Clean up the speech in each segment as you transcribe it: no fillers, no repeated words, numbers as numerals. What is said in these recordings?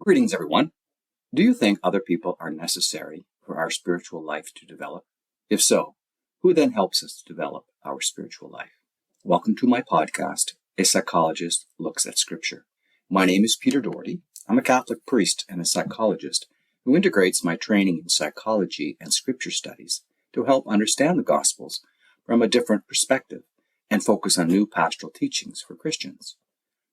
Greetings, everyone. Do you think other people are necessary for our spiritual life to develop? If so, who then helps us to develop our spiritual life? Welcome to my podcast, A Psychologist Looks at Scripture. My name is Peter Doherty. I'm a Catholic priest and a psychologist who integrates my training in psychology and scripture studies to help understand the Gospels from a different perspective and focus on new pastoral teachings for Christians.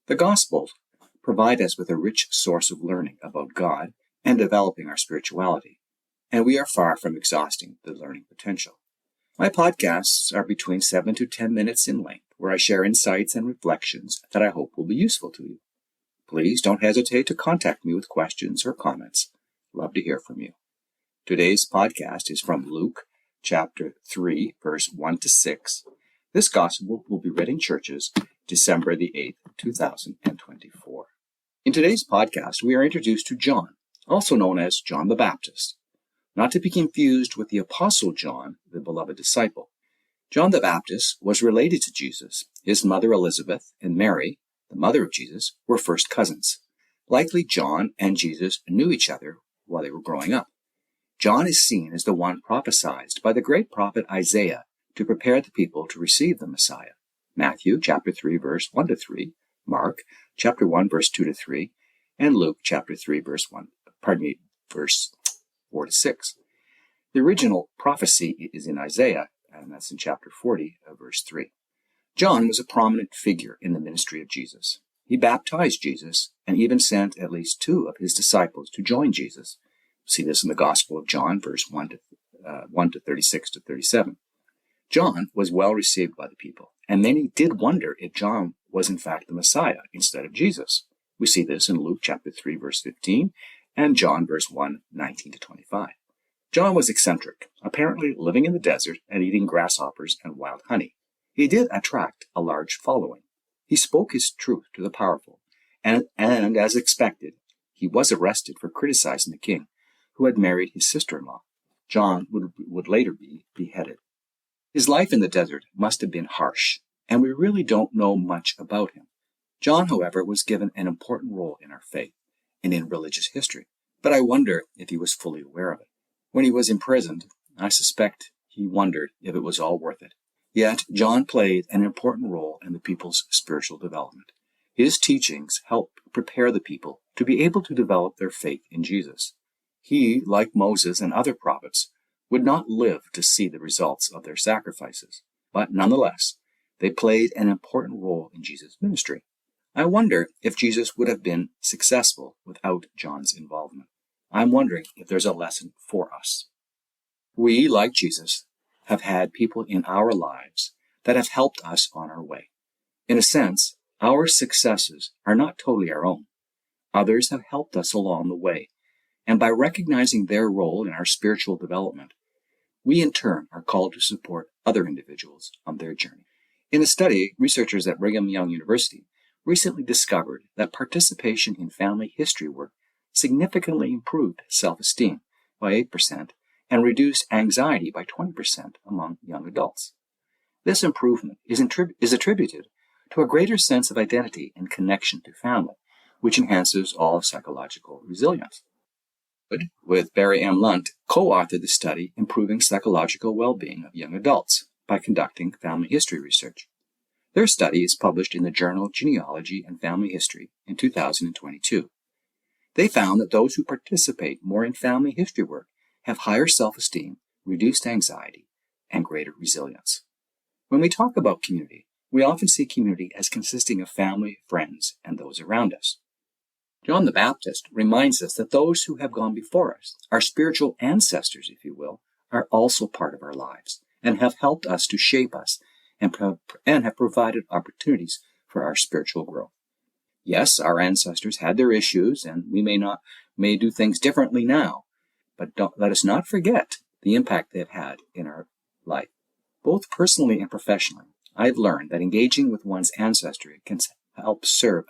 The Gospels provide us with a rich source of learning about God and developing our spirituality, and we are far from exhausting the learning potential. My podcasts are between 7 to 10 minutes in length, where I share insights and reflections that I hope will be useful to you. Please don't hesitate to contact me with questions or comments. Love to hear from you. Today's podcast is from Luke chapter 3, verse 1 to 6. This gospel will be read in churches December the 8th, 2024. In today's podcast, we are introduced to John, also known as John the Baptist, not to be confused with the Apostle John, the beloved disciple. John the Baptist was related to Jesus. His mother Elizabeth and Mary, the mother of Jesus, were first cousins. Likely John and Jesus knew each other while they were growing up. John is seen as the one prophesized by the great prophet Isaiah to prepare the people to receive the Messiah. Matthew chapter 3, verse 1 to 3, Mark chapter 1, verse 2 to 3, and Luke chapter 3, verse 4 to 6. The original prophecy is in Isaiah, and that's in chapter 40, verse 3. John was a prominent figure in the ministry of Jesus. He baptized Jesus and even sent at least 2 of his disciples to join Jesus. See this in the Gospel of John, verse 1 to 36 to 37. John was well received by the people, and many did wonder if John was in fact the Messiah instead of Jesus. We see this in Luke chapter 3, verse 15, and John verse 1, 19 to 25. John was eccentric, apparently living in the desert and eating grasshoppers and wild honey. He did attract a large following. He spoke his truth to the powerful, and as expected, he was arrested for criticizing the king, who had married his sister-in-law. John would later be beheaded. His life in the desert must have been harsh, and we really don't know much about him. John, however, was given an important role in our faith and in religious history, but I wonder if he was fully aware of it. When he was imprisoned, I suspect he wondered if it was all worth it. Yet, John played an important role in the people's spiritual development. His teachings helped prepare the people to be able to develop their faith in Jesus. He, like Moses and other prophets, would not live to see the results of their sacrifices, but nonetheless, they played an important role in Jesus' ministry. I wonder if Jesus would have been successful without John's involvement. I'm wondering if there's a lesson for us. We, like Jesus, have had people in our lives that have helped us on our way. In a sense, our successes are not totally our own. Others have helped us along the way, and by recognizing their role in our spiritual development, we in turn are called to support other individuals on their journey. In a study, researchers at Brigham Young University recently discovered that participation in family history work significantly improved self-esteem by 8% and reduced anxiety by 20% among young adults. This improvement is attributed to a greater sense of identity and connection to family, which enhances all psychological resilience. With Barry M. Lunt, co-authored the study Improving Psychological Well-Being of Young Adults by conducting family history research. Their study is published in the journal Genealogy and Family History in 2022. They found that those who participate more in family history work have higher self-esteem, reduced anxiety, and greater resilience. When we talk about community, we often see community as consisting of family, friends, and those around us. John the Baptist reminds us that those who have gone before us, our spiritual ancestors, if you will, are also part of our lives and have helped us to shape us and have provided opportunities for our spiritual growth. Yes, our ancestors had their issues, and we may do things differently now, but let us not forget the impact they've had in our life. Both personally and professionally, I've learned that engaging with one's ancestry can help serve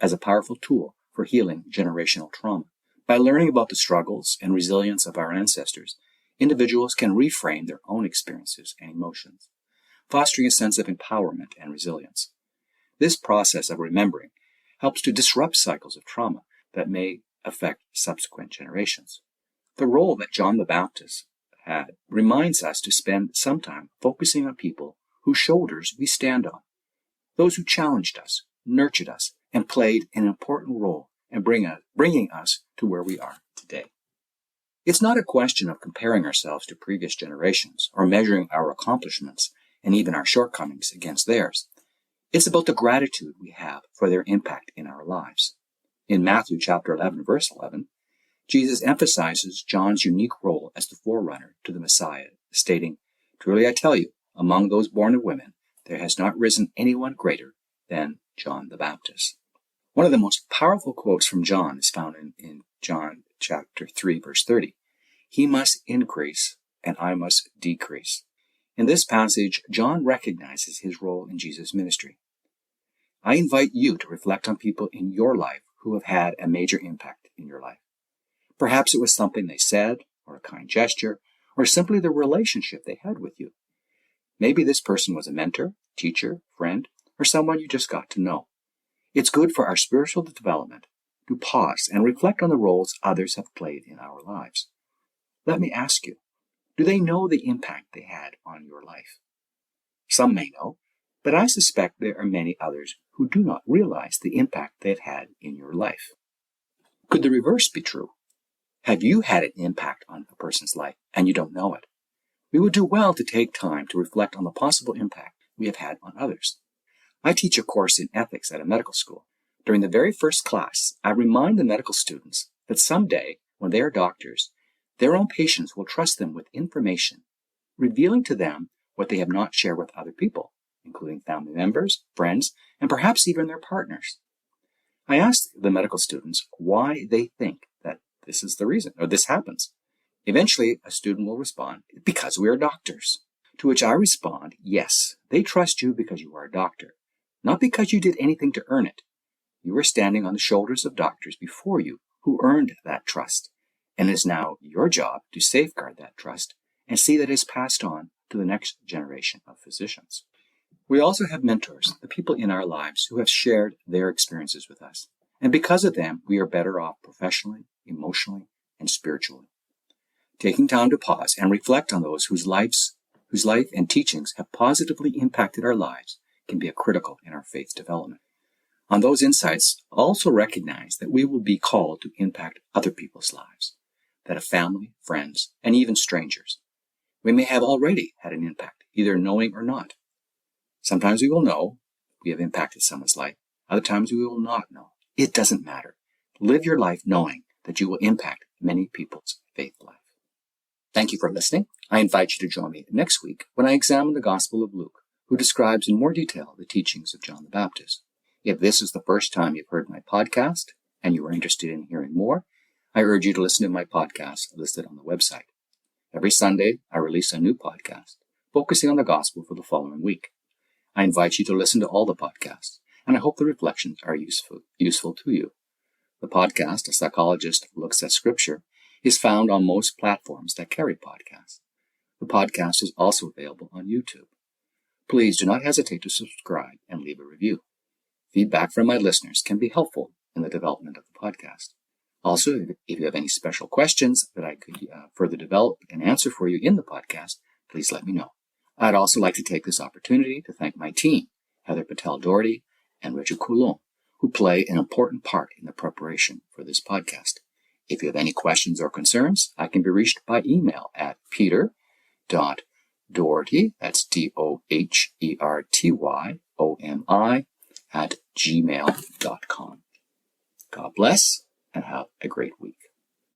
as a powerful tool for healing generational trauma. By learning about the struggles and resilience of our ancestors, individuals can reframe their own experiences and emotions, fostering a sense of empowerment and resilience. This process of remembering helps to disrupt cycles of trauma that may affect subsequent generations. The role that John the Baptist had reminds us to spend some time focusing on people whose shoulders we stand on, those who challenged us, nurtured us, and played an important role in bringing us to where we are today. It's not a question of comparing ourselves to previous generations or measuring our accomplishments and even our shortcomings against theirs. It's about the gratitude we have for their impact in our lives. In Matthew chapter 11, verse 11, Jesus emphasizes John's unique role as the forerunner to the Messiah, stating, "Truly I tell you, among those born of women, there has not risen anyone greater than John the Baptist." One of the most powerful quotes from John is found in John chapter 3, verse 30. "He must increase, and I must decrease." In this passage, John recognizes his role in Jesus' ministry. I invite you to reflect on people in your life who have had a major impact in your life. Perhaps it was something they said, or a kind gesture, or simply the relationship they had with you. Maybe this person was a mentor, teacher, friend, or someone you just got to know. It's good for our spiritual development to pause and reflect on the roles others have played in our lives. Let me ask you, do they know the impact they had on your life? Some may know, but I suspect there are many others who do not realize the impact they've had in your life. Could the reverse be true? Have you had an impact on a person's life and you don't know it? We would do well to take time to reflect on the possible impact we have had on others. I teach a course in ethics at a medical school. During the very first class, I remind the medical students that someday, when they are doctors, their own patients will trust them with information, revealing to them what they have not shared with other people, including family members, friends, and perhaps even their partners. I asked the medical students why they think that this is the reason, or this happens. Eventually, a student will respond, "Because we are doctors." To which I respond, yes, they trust you because you are a doctor, not because you did anything to earn it. You are standing on the shoulders of doctors before you who earned that trust, and it is now your job to safeguard that trust and see that it is passed on to the next generation of physicians. We also have mentors, the people in our lives who have shared their experiences with us, and because of them, we are better off professionally, emotionally, and spiritually. Taking time to pause and reflect on those whose life and teachings have positively impacted our lives can be critical in our faith development. On those insights, also recognize that we will be called to impact other people's lives, that of family, friends, and even strangers. We may have already had an impact, either knowing or not. Sometimes we will know we have impacted someone's life. Other times we will not know. It doesn't matter. Live your life knowing that you will impact many people's faith life. Thank you for listening. I invite you to join me next week when I examine the Gospel of Luke, who describes in more detail the teachings of John the Baptist. If this is the first time you've heard my podcast and you are interested in hearing more, I urge you to listen to my podcast listed on the website. Every Sunday, I release a new podcast focusing on the gospel for the following week. I invite you to listen to all the podcasts, and I hope the reflections are useful to you. The podcast, A Psychologist Looks at Scripture, is found on most platforms that carry podcasts. The podcast is also available on YouTube. Please do not hesitate to subscribe and leave a review. Feedback from my listeners can be helpful in the development of the podcast. Also, if you have any special questions that I could further develop and answer for you in the podcast, please let me know. I'd also like to take this opportunity to thank my team, Heather Patel-Doherty and Richard Coulon, who play an important part in the preparation for this podcast. If you have any questions or concerns, I can be reached by email at peter.doherty, that's DOHERTYOMI, @gmail.com. God bless and have a great week.